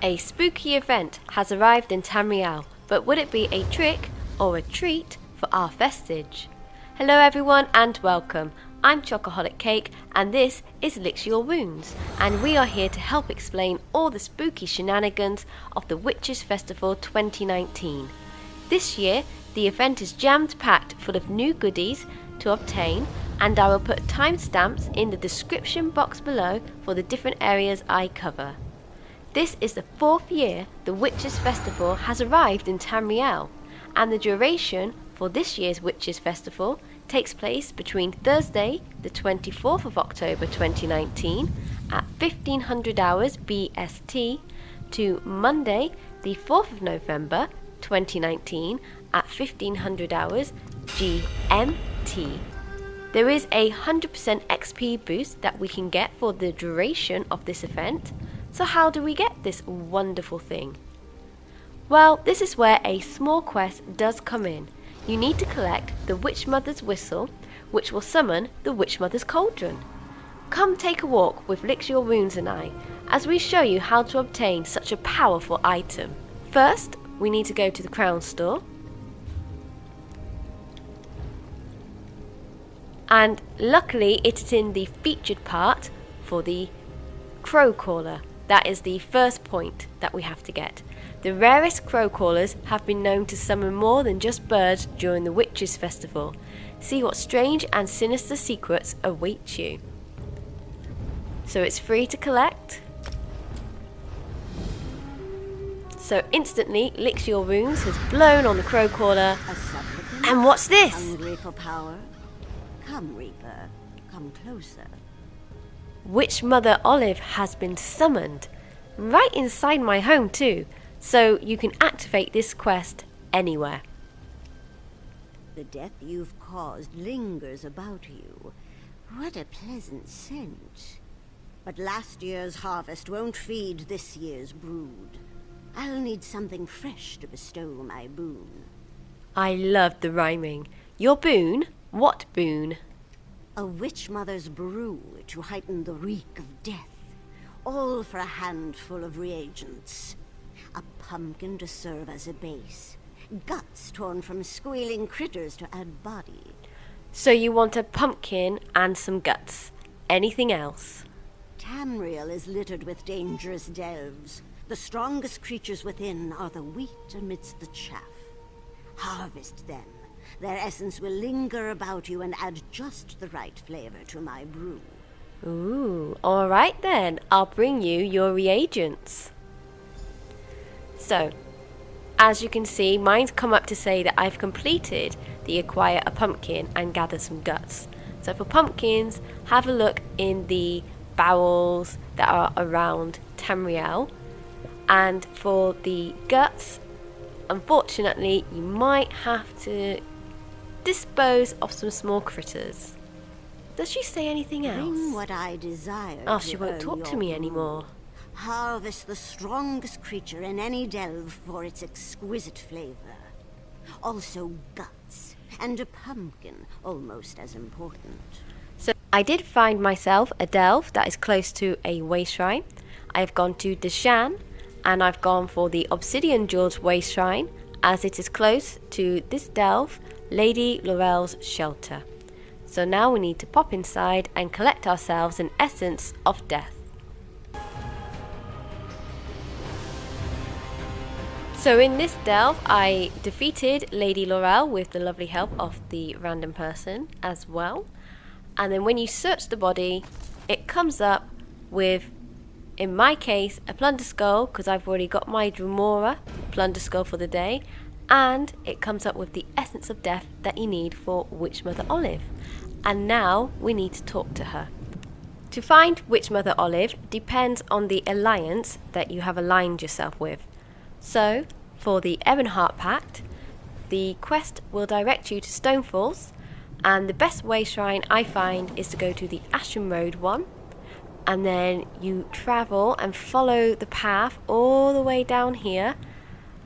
A spooky event has arrived in Tamriel, but would it be a trick or a treat for our vestige? Hello everyone and welcome. I'm Chocoholic Cake and this is Licks Your Wounds, and we are here to help explain all the spooky shenanigans of the Witches Festival 2019. This year the event is jammed packed full of new goodies to obtain, and I will put timestamps in the description box below for the different areas I cover. This is the 4th year the Witches Festival has arrived in Tamriel, and the duration for this year's Witches Festival takes place between Thursday the 24th of October 2019 at 1500 hours BST to Monday the 4th of November 2019 at 1500 hours GMT. There is a 100% XP boost that we can get for the duration of this event. So how do we get this wonderful thing? Well, this is where a small quest does come in. You need to collect the Witchmother's whistle, which will summon the Witchmother's cauldron. Come take a walk with Licks Your Wounds and I, as we show you how to obtain such a powerful item. First, we need to go to the crown store. And luckily it is in the featured part for the crow caller. That is the first point that we have to get. The rarest crow callers have been known to summon more than just birds during the Witches Festival. See what strange and sinister secrets await you. So it's free to collect. So instantly Licks Your Wounds has blown on the crow caller. And what's this? Hungry for power? Come, Reaper, come closer. Witchmother Olive has been summoned, right inside my home too, so you can activate this quest anywhere. The death you've caused lingers about you. What a pleasant scent. But last year's harvest won't feed this year's brood. I'll need something fresh to bestow my boon. I love the rhyming. Your boon? What boon? A Witchmother's brew to heighten the reek of death, all for a handful of reagents. A pumpkin to serve as a base, guts torn from squealing critters to add body. So you want a pumpkin and some guts. Anything else? Tamriel is littered with dangerous delves. The strongest creatures within are the wheat amidst the chaff. Harvest them. Their essence will linger about you and add just the right flavor to my brew. Ooh, alright then. I'll bring you your reagents. So, as you can see, mine's come up to say that I've completed the acquire a pumpkin and gather some guts. So for pumpkins, have a look in the barrels that are around Tamriel. And for the guts, unfortunately, you might have to dispose of some small critters. Does she say anything else? Bring what I desire. Oh, she won't talk to me anymore. Harvest the strongest creature in any delve for its exquisite flavor. Also guts, and a pumpkin, almost as important. So I did find myself a delve that is close to a way shrine. I've gone to Deshan, and I've gone for the Obsidian Jewels way shrine, as it is close to this delve, Lady Laurel's shelter. So now we need to pop inside and collect ourselves an essence of death. So in this delve I defeated Lady Laurel with the lovely help of the random person as well. And then when you search the body, it comes up with, in my case, a Plunder Skull, because I've already got my Dremora Plunder Skull for the day. And it comes up with the essence of death that you need for Witchmother Olive. And now we need to talk to her. To find Witchmother Olive depends on the alliance that you have aligned yourself with. So, for the Ebonheart Pact, the quest will direct you to Stonefalls, and the best way shrine I find is to go to the Ashen Road one, and then you travel and follow the path all the way down here.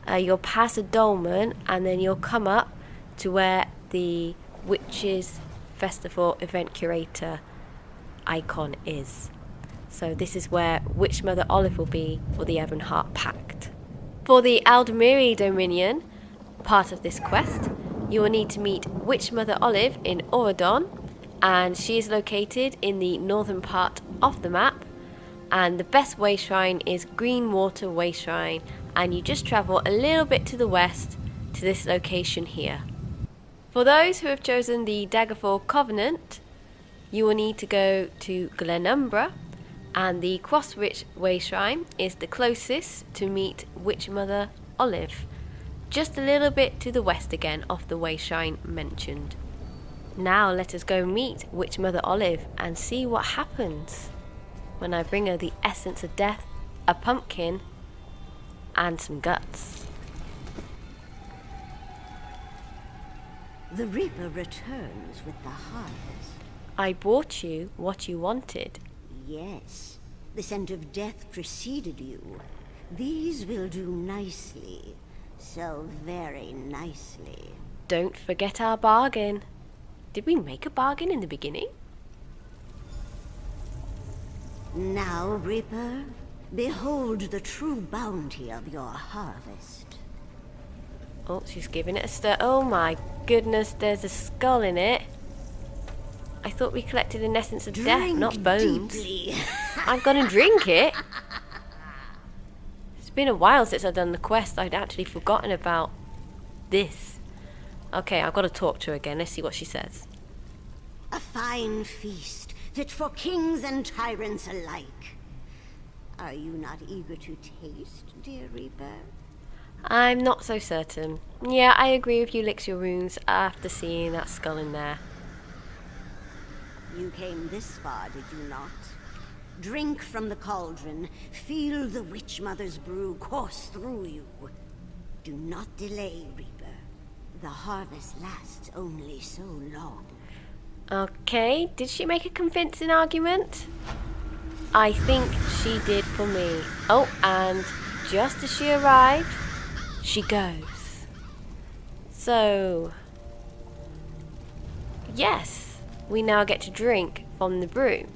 You'll pass a dolmen and then you'll come up to where the Witches Festival event curator icon is. So this is where Witchmother Olive will be for the Ebonheart Pact. For the Aldemiri Dominion, part of this quest, you will need to meet Witchmother Olive in Auradon, and she is located in the northern part of the map, and the best way shrine is Greenwater Way Shrine, and you just travel a little bit to the west to this location here. For those who have chosen the Daggerfall Covenant, you will need to go to Glenumbra, and the Crosswich Way Shrine is the closest to meet Witchmother Olive, just a little bit to the west again of the Way Shrine mentioned. Now let us go meet Witchmother Olive and see what happens when I bring her the essence of death, a pumpkin, and some guts. The Reaper returns with the harvest. I brought you what you wanted. Yes, the scent of death preceded you. These will do nicely. So very nicely. Don't forget our bargain. Did we make a bargain in the beginning? Now, Reaper, behold the true bounty of your harvest. Oh, she's giving it a stir. Oh my goodness, there's a skull in it. I thought we collected an essence of death, not bones. Deeply. I'm gonna drink it. It's been a while since I've done the quest. I'd actually forgotten about this. Okay, I've got to talk to her again. Let's see what she says. A fine feast, fit for kings and tyrants alike. Are you not eager to taste, dear Reaper? I'm not so certain. Yeah, I agree with you, licks your wounds, after seeing that skull in there. You came this far, did you not? Drink from the cauldron, feel the Witchmother's brew course through you. Do not delay, Reaper. The harvest lasts only so long. Okay, did she make a convincing argument? I think she did for me. Oh, and just as she arrived, she goes. So, yes, we now get to drink from the brew.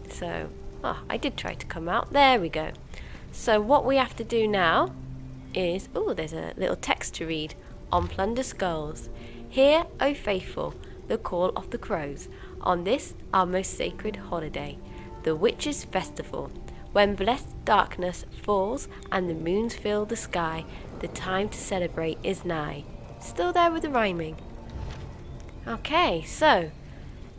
So, I did try to come out. There we go. So what we have to do now is, there's a little text to read on Plunder Skulls. Hear, O faithful, the call of the crows, on this our most sacred holiday, the Witches' Festival, when blessed darkness falls and the moons fill the sky, the time to celebrate is nigh. Still there with the rhyming. Okay, so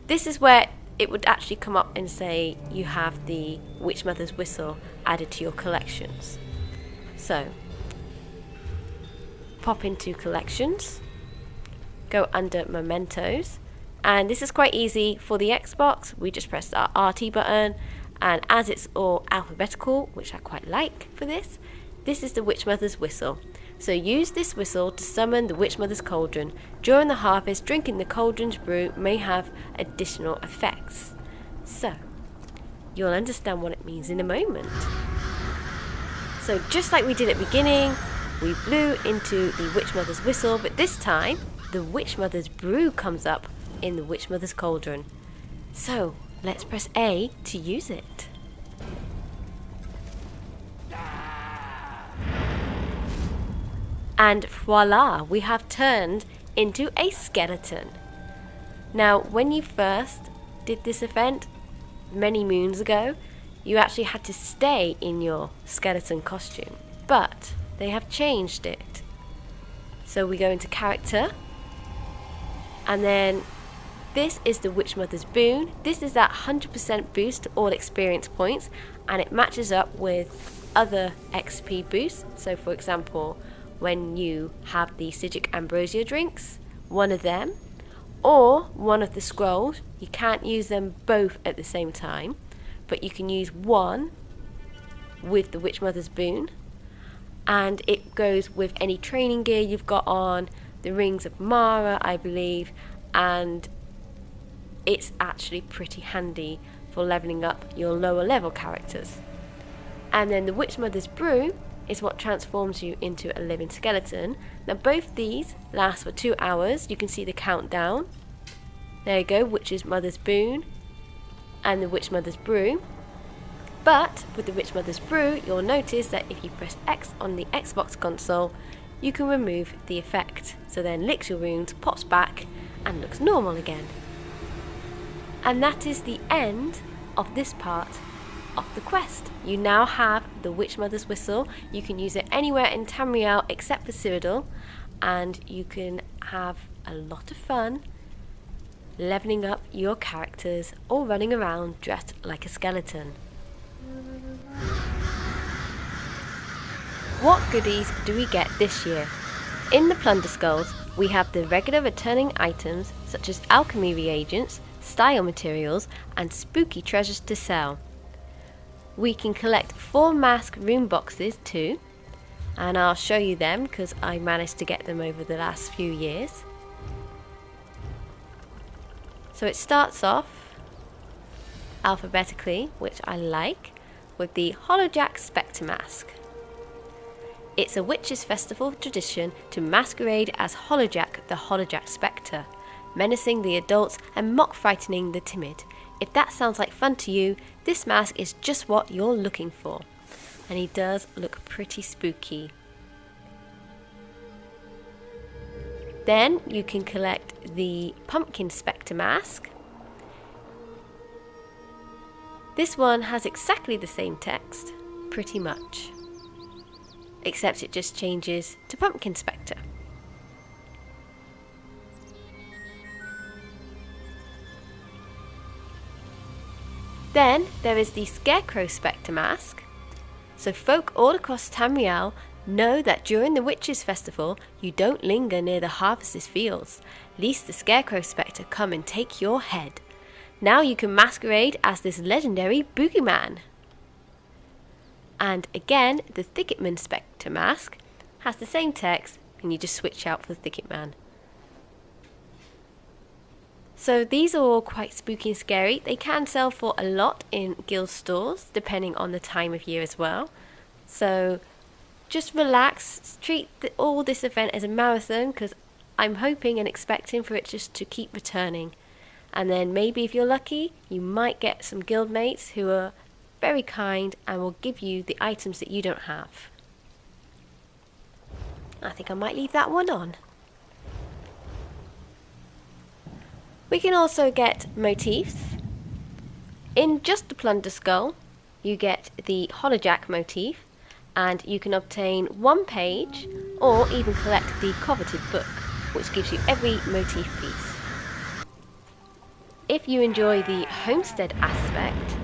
this is where it would actually come up and say you have the Witchmother's whistle added to your collections. So, pop into collections, go under mementos, and this is quite easy for the Xbox. We just press our RT button, and as it's all alphabetical, which I quite like for this is the Witchmother's whistle. So use this whistle to summon the Witchmother's cauldron. During the harvest, drinking the cauldron's brew may have additional effects. So, you'll understand what it means in a moment. So just like we did at the beginning, we blew into the Witchmother's whistle, but this time, the Witchmother's brew comes up in the Witchmother's cauldron. So, let's press A to use it. And voila, we have turned into a skeleton. Now, when you first did this event, many moons ago, you actually had to stay in your skeleton costume. But they have changed it. So we go into character, and then this is the Witchmother's boon. This is that 100% boost to all experience points, and it matches up with other XP boosts. So for example, when you have the Sigic Ambrosia drinks, one of them, or one of the scrolls, you can't use them both at the same time, but you can use one with the Witchmother's boon, and it goes with any training gear you've got on, the Rings of Mara, I believe, and it's actually pretty handy for leveling up your lower level characters. And then the Witchmother's brew is what transforms you into a living skeleton. Now both these last for 2 hours. You can see the countdown. There you go, Witchmother's boon and the Witchmother's brew. But with the Witchmother's brew, you'll notice that if you press X on the Xbox console, you can remove the effect. So then licks your wounds, pops back, and looks normal again. And that is the end of this part of the quest. You now have the Witchmother's whistle. You can use it anywhere in Tamriel except for Cyrodiil, and you can have a lot of fun leveling up your characters or running around dressed like a skeleton. What goodies do we get this year? In the Plunder Skulls, we have the regular returning items such as alchemy reagents, style materials, and spooky treasures to sell. We can collect 4 mask rune boxes too, and I'll show you them because I managed to get them over the last few years. So it starts off alphabetically, which I like, with the Hollowjack Spectre Mask. It's a witches' festival tradition to masquerade as Hollowjack the Hollowjack Spectre, menacing the adults and mock frightening the timid. If that sounds like fun to you, this mask is just what you're looking for. And he does look pretty spooky. Then you can collect the Pumpkin Spectre Mask. This one has exactly the same text, pretty much, except it just changes to Pumpkin Spectre. Then there is the Scarecrow Spectre Mask. So folk all across Tamriel know that during the Witches' Festival you don't linger near the harvesters' fields, lest the Scarecrow Spectre come and take your head. Now you can masquerade as this legendary boogeyman. And again, the Thicketman Spectre Mask has the same text, and you just switch out for the Thicketman. So these are all quite spooky and scary. They can sell for a lot in guild stores, depending on the time of year as well. So just relax, treat all this event as a marathon, because I'm hoping and expecting for it just to keep returning. And then maybe if you're lucky, you might get some guild mates who are very kind and will give you the items that you don't have. I think I might leave that one on. We can also get motifs. In just the Plunder Skull, you get the Hollowjack motif, and you can obtain 1 page or even collect the coveted book, which gives you every motif piece. If you enjoy the homestead aspect,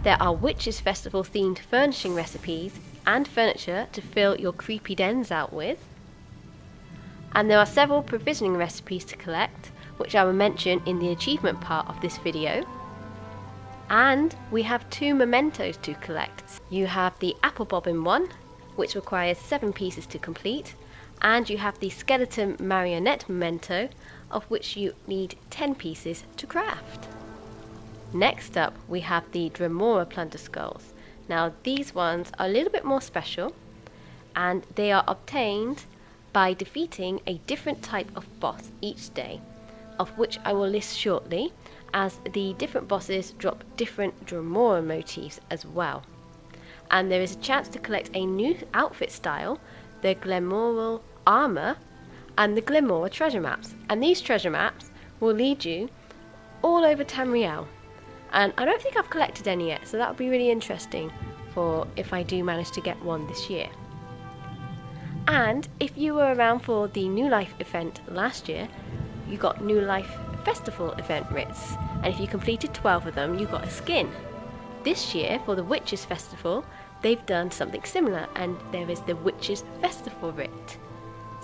there are Witches' Festival themed furnishing recipes and furniture to fill your creepy dens out with. And there are several provisioning recipes to collect, which I will mention in the achievement part of this video. And we have 2 mementos to collect. You have the apple bobbin one, which requires 7 pieces to complete, and you have the skeleton marionette memento, of which you need 10 pieces to craft. Next up, we have the Dremora Plunder Skulls. Now these ones are a little bit more special, and they are obtained by defeating a different type of boss each day, of which I will list shortly, as the different bosses drop different Dremora motifs as well. And there is a chance to collect a new outfit style, the Glemoral Armour, and the Dremora treasure maps. And these treasure maps will lead you all over Tamriel. And I don't think I've collected any yet, so that would be really interesting for if I do manage to get one this year. And if you were around for the New Life event last year, you got New Life Festival event writs, and if you completed 12 of them, you got a skin. This year, for the Witches' Festival, they've done something similar, and there is the Witches' Festival writ.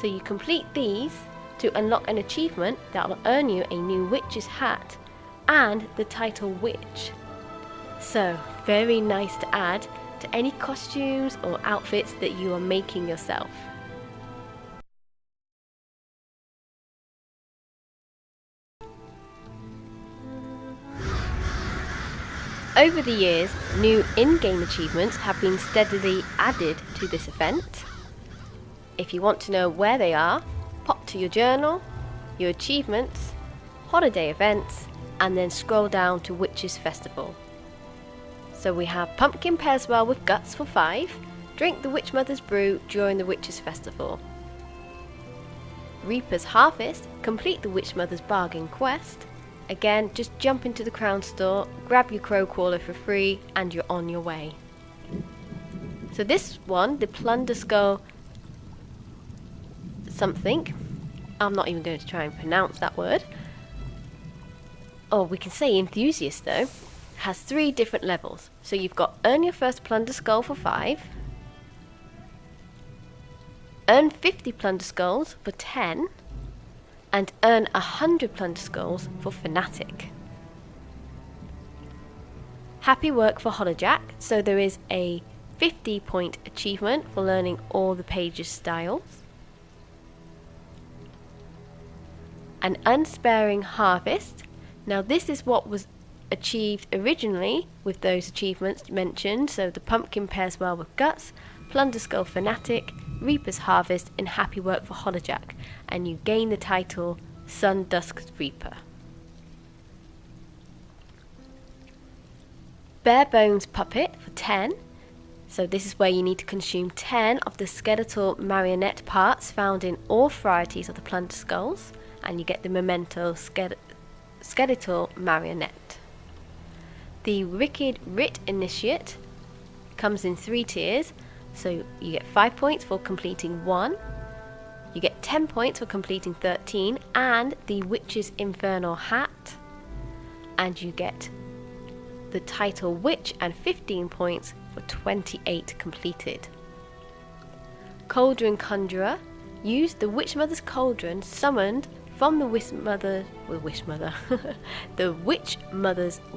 So you complete these to unlock an achievement that will earn you a new witch's hat and the title Witch. So, very nice to add to any costumes or outfits that you are making yourself. Over the years, new in-game achievements have been steadily added to this event. If you want to know where they are, pop to your journal, your achievements, holiday events, and then scroll down to Witches' Festival. So we have Pumpkin Pairs Well with Guts for 5. Drink the Witchmother's Brew during the Witches' Festival. Reaper's Harvest. Complete the Witchmother's Bargain Quest. Again, just jump into the Crown Store, grab your Crow Crawler for free, and you're on your way. So this one, the Plunder Skull something, I'm not even going to try and pronounce that word. Oh, we can say Enthusiast though, has 3 different levels. So you've got Earn your first Plunder Skull for 5, Earn 50 Plunder Skulls for 10, and earn 100 Plunder Skulls for Fanatic. Happy Work for Hollowjack, so there is a 50-point achievement for learning all the pages styles. An Unsparing Harvest. Now this is what was achieved originally with those achievements mentioned, so the Pumpkin Pairs Well with Guts, Plunder Skull Fanatic, Reaper's Harvest, and Happy Work for Hollowjack, and you gain the title Sun Dusk's Reaper. Bare Bones Puppet for 10. So this is where you need to consume 10 of the skeletal marionette parts found in all varieties of the Plunder Skulls, and you get the memento skeletal marionette. The Wicked Writ Initiate comes in 3 tiers, so you get 5 points for completing 1, you get 10 points for completing 13, and the Witch's Infernal Hat, and you get the title Witch and 15 points for 28 completed. Cauldron Conjurer. Use the Witchmother's Cauldron summoned from the Witchmother's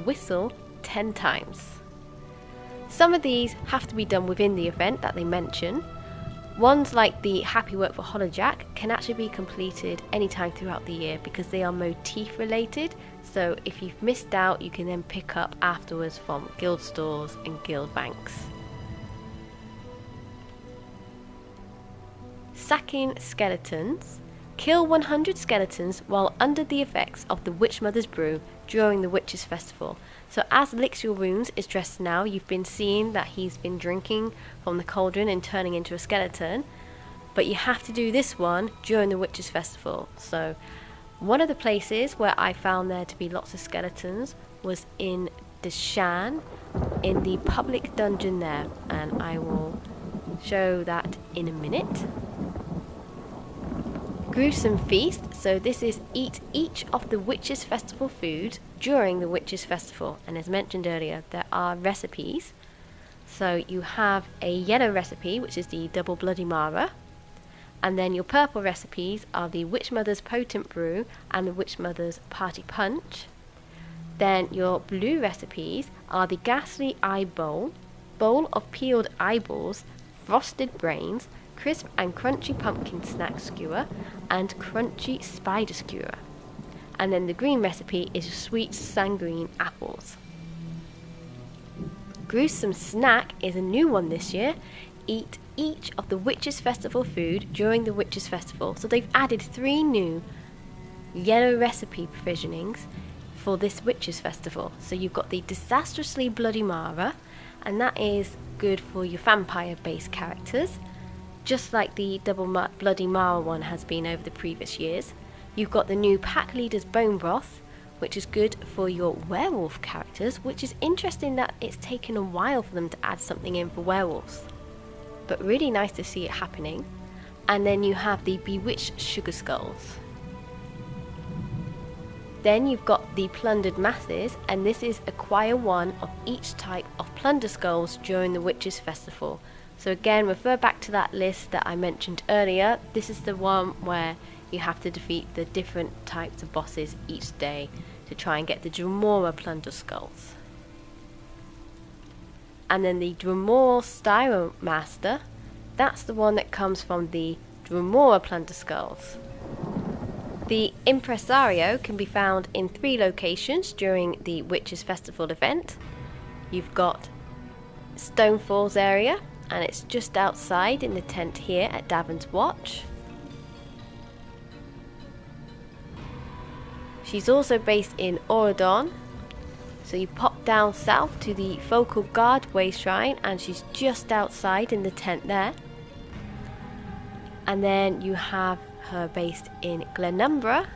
Whistle 10 times. Some of these have to be done within the event that they mention. Ones like the Happy Work for Hollowjack can actually be completed anytime throughout the year because they are motif related, so if you've missed out you can then pick up afterwards from guild stores and guild banks. Sacking Skeletons. Kill 100 skeletons while under the effects of the Witchmother's Brew during the Witches' Festival. So as Licks Your Wounds is dressed now, you've been seeing that he's been drinking from the cauldron and turning into a skeleton. But you have to do this one during the Witches' Festival. So one of the places where I found there to be lots of skeletons was in Deshan, in the public dungeon there. And I will show that in a minute. Gruesome Feast. So this is eat each of the Witches' Festival foods during the Witches' Festival, and as mentioned earlier there are recipes. So you have a yellow recipe which is the Double Bloody Mara, and then your purple recipes are the Witchmother's Potent Brew and the Witchmother's Party Punch. Then your blue recipes are the Ghastly Eye Bowl, Bowl of Peeled Eyeballs, Frosted Brains, Crisp and Crunchy Pumpkin Snack Skewer, and Crunchy Spider Skewer. And then the green recipe is Sweet Sanguine Apples. Gruesome Snack is a new one this year. Eat each of the Witches' Festival food during the Witches' Festival. So they've added 3 new yellow recipe provisionings for this Witches' Festival. So you've got the Disastrously Bloody Mara, and that is good for your vampire based characters, just like the Double Bloody Mara one has been over the previous years. You've got the new Pack Leader's Bone Broth, which is good for your werewolf characters, which is interesting that it's taken a while for them to add something in for werewolves. But really nice to see it happening. And then you have the Bewitched Sugar Skulls. Then you've got the Plundered Masses, and this is acquire 1 of each type of Plunder Skulls during the Witches' Festival. So again, refer back to that list that I mentioned earlier. This is the one where you have to defeat the different types of bosses each day to try and get the Dremora Plunder Skulls. And then the Dremora Styro Master, that's the one that comes from the Dremora Plunder Skulls. The Impresario can be found in 3 locations during the Witches' Festival event. You've got Stonefalls area, and it's just outside in the tent here at Davern's Watch. She's also based in Auradon, so you pop down south to the Focal Guard Way Shrine, and she's just outside in the tent there. And then you have her based in Glenumbra,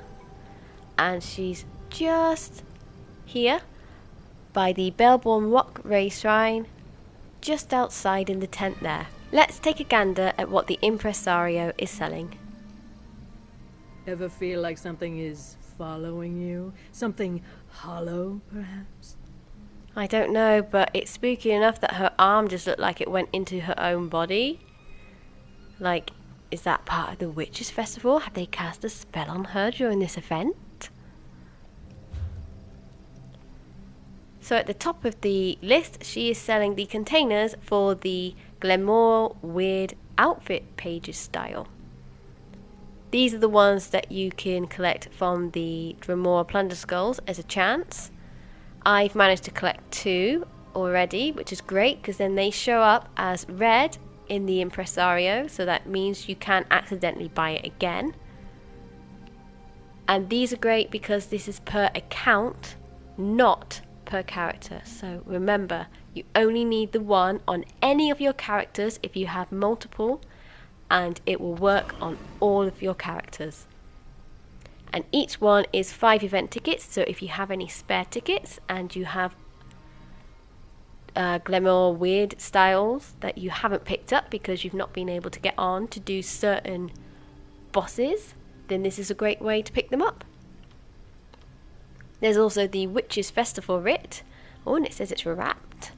and she's just here by the Belborn Rock Ray Shrine, just outside in the tent there. Let's take a gander at what the Impresario is selling. Ever feel like something is following you? Something hollow, perhaps? I don't know, but it's spooky enough that her arm just looked like it went into her own body. Like, is that part of the Witches' Festival? Have they cast a spell on her during this event? So at the top of the list, she is selling the containers for the Dremora Weird Outfit Pages style. These are the ones that you can collect from the Dremora Plunder Skulls as a chance. I've managed to collect 2 already, which is great because then they show up as red in the Impresario, so that means you can't accidentally buy it again. And these are great because this is per account, not per character. So remember, you only need the one on any of your characters if you have multiple, and it will work on all of your characters. And each one is 5 event tickets, so if you have any spare tickets and you have Dremora Weird styles that you haven't picked up because you've not been able to get on to do certain bosses, then this is a great way to pick them up. There's also the Witches' Festival writ. Oh, and it says it's wrapped.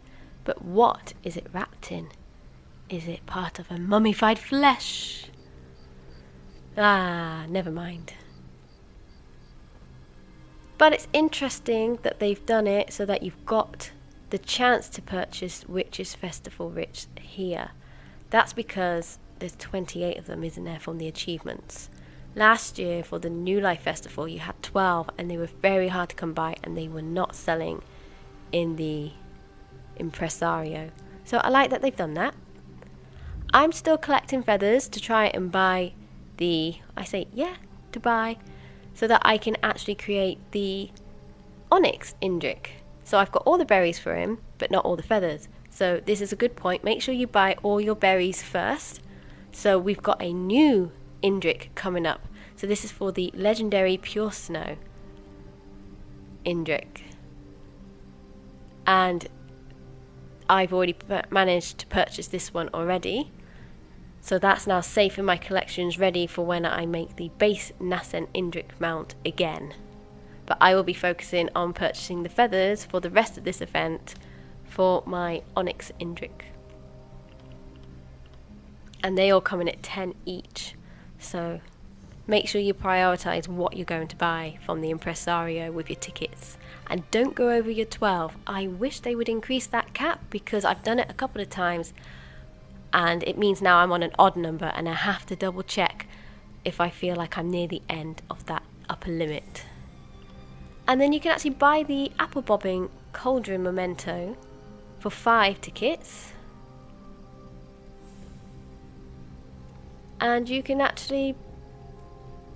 But what is it wrapped in? Is it part of a mummified flesh? Ah, never mind. But it's interesting that they've done it so that you've got the chance to purchase Witches' Festival writs here. That's because there's 28 of them, isn't there, from the achievements. Last year for the New Life Festival you had 12 and they were very hard to come by and they were not selling in the Impresario. So I like that they've done that. I'm still collecting feathers to try and buy so that I can actually create the Onyx Indrik. So I've got all the berries for him but not all the feathers. So this is a good point. Make sure you buy all your berries first. So we've got a new Indrik coming up. So this is for the legendary Pure Snow Indrik. And I've already managed to purchase this one already. So that's now safe in my collections, ready for when I make the base Nascent Indrik mount again. But I will be focusing on purchasing the feathers for the rest of this event for my Onyx Indrik. And they all come in at 10 each. So make sure you prioritize what you're going to buy from the Impresario with your tickets. And don't go over your 12. I wish they would increase that cap because I've done it a couple of times and it means now I'm on an odd number and I have to double check if I feel like I'm near the end of that upper limit. And then you can actually buy the Apple Bobbing Cauldron Memento for 5 tickets. And you can actually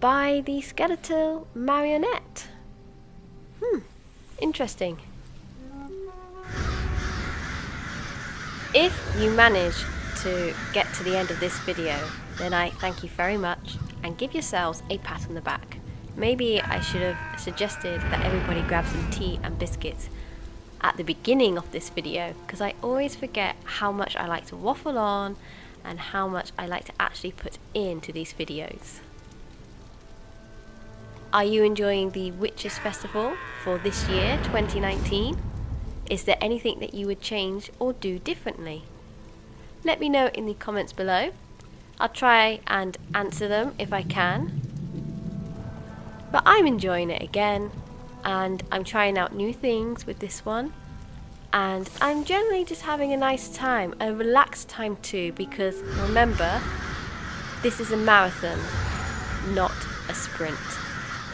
buy the Skeletal Marionette. Interesting. If you manage to get to the end of this video, then I thank you very much and give yourselves a pat on the back. Maybe I should have suggested that everybody grab some tea and biscuits at the beginning of this video, because I always forget how much I like to waffle on and how much I like to actually put into these videos. Are you enjoying the Witches' Festival for this year, 2019? Is there anything that you would change or do differently? Let me know in the comments below. I'll try and answer them if I can. But I'm enjoying it again, and I'm trying out new things with this one. And I'm generally just having a nice time, a relaxed time too, because remember, this is a marathon, not a sprint.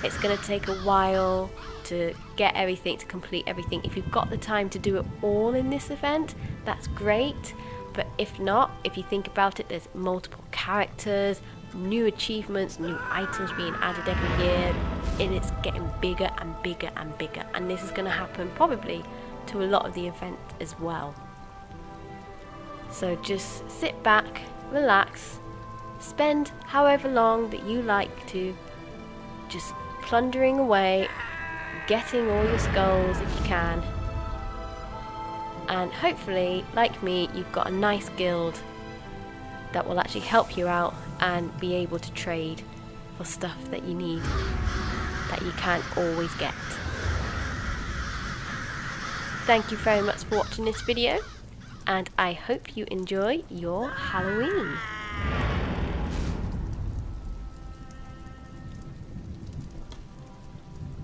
It's going to take a while to get everything, to complete everything. If you've got the time to do it all in this event, that's great. But if not, if you think about it, there's multiple characters, new achievements, new items being added every year, and it's getting bigger and bigger and bigger. And this is going to happen probably to a lot of the event as well. So just sit back, relax, spend however long that you like to just plundering away, getting all your skulls if you can, and hopefully, like me, you've got a nice guild that will actually help you out and be able to trade for stuff that you need that you can't always get. Thank you very much for watching this video, and I hope you enjoy your Halloween.